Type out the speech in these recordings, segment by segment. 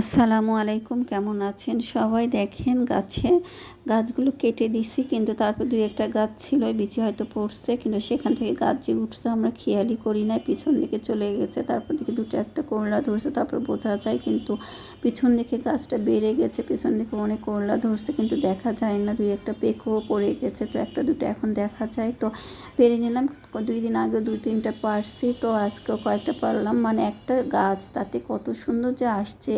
আসসালামু আলাইকুম, কেমন আছেন সবাই? দেখেন গাছগুলো কেটে দিছি, কিন্তু তারপর দুই একটা গাছ ছিল বিচি হয়তো পড়ছে, কিন্তু সেখান থেকে গাছ যে উঠছে আমরা খেয়ালই করি নাই, পিছন দিকে চলে গেছে। তারপর দিকে দুটো একটা করলা ধরছে, তারপর বোঝা যায় কিন্তু পিছন দিকে গাছটা বেড়ে গেছে, পিছন দিকে অনেক করলা ধরছে কিন্তু দেখা যায় না। দুই একটা পেকও পড়ে গেছে, তো একটা দুটো এখন দেখা যায়। তো পেরে নিলাম, 2 দিন আগে 2-3টা পারছি, তো আজকেও কয়েকটা পারলাম। মানে একটা গাছ তাতে কত সুন্দর যে আসছে,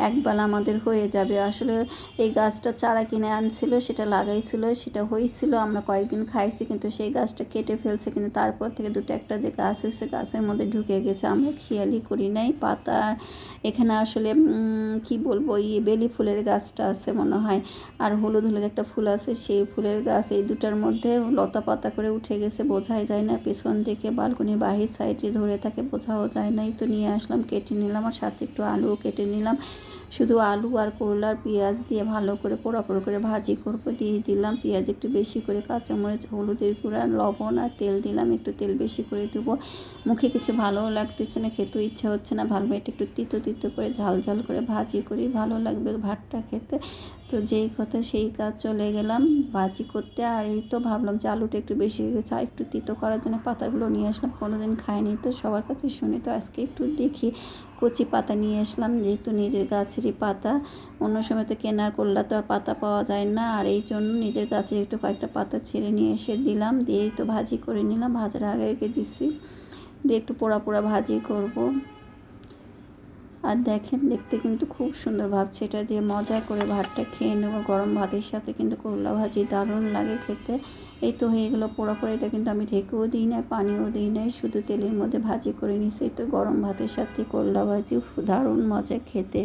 একবেলা আমাদের হয়ে যাবে। আসলে এই গাছটা চারা কিনে আনছিল, সেটা লাগাইছিল, সেটা হয়েছিল, আমরা কয়েকদিন খাইছি, কিন্তু সেই গাছটা কেটে ফেলছে। কিন্তু তারপর থেকে দুটো একটা যে গাছ হয়েছে গাছের মধ্যে ঢুকে গেছে, আমরা খেয়ালই করি নাই। পাতা এখানে আসলে কি বলবো, এই বেলি ফুলের গাছটা আছে মনে হয়, আর হলুদ হলুদ একটা ফুল আছে, সেই ফুলের গাছ। এই দুটার মধ্যে লতা পাতা করে উঠে গেছে, বোঝাই যায় না। পেছন থেকে বালকনির বাহির সাইডে ধরে থাকে, বোঝাও যায় না। এই তো নিয়ে আসলাম, কেটে নিলাম, আর সাথে একটু আলুও কেটে নিলাম। শুধু আলু আর করলার পেঁয়াজ দিয়ে ভালো করে পোড়া করে ভাজি করবো। দিয়ে দিলাম পেঁয়াজ একটু বেশি করে, কাঁচামরিচ, হলুদের গুঁড়া, লবণ আর তেল দিলাম। একটু তেল বেশি করে দেবো, মুখে কিছু ভালোও লাগতেছে না, খেতেও ইচ্ছা হচ্ছে না ভালো। এটা একটু তিতো তিতো করে ঝাল ঝাল করে ভাজি করি, ভালো লাগবে ভাতটা খেতে। তো যেই কথা সেই কাজ, চলে গেলাম ভাজি করতে। আর এই তো ভাবলাম যে আলুটা একটু বেশি হয়ে গেছে, আর একটু তিতো করার জন্য পাতাগুলো নিয়ে আসলাম। কোনোদিন খাইনি, তো সবার কাছে শুনি, তো আজকে একটু দেখি। কচি পাতা নিয়ে আসলাম, যেহেতু নিজের গাছেরই পাতা। অন্য সময় তো কেনার করলা তো আর পাতা পাওয়া যায় না, আর এই জন্য নিজের গাছের একটু কয়েকটা পাতা ছিঁড়ে নিয়ে এসে দিলাম। দিয়েই তো ভাজি করে নিলাম, ভাজার আগে আগে দিছি, দিয়ে একটু পোড়া পোড়া ভাজি করব। আর দেখেন দেখতে কিন্তু খুব সুন্দর, ভাবছি এটা দিয়ে মজা করে ভাতটা খেয়ে নেবো। গরম ভাতের সাথে কিন্তু করলা ভাজি দারুণ লাগে খেতে। এই তো হয়ে গেলো পোড়া পোড়া। এটা কিন্তু আমি ঢেকেও দিই না, পানিও দিই নাই, শুধু তেলের মধ্যে ভাজি করে নিছি। তো গরম ভাতের সাথে করলা ভাজি দারুণ মজা খেতে।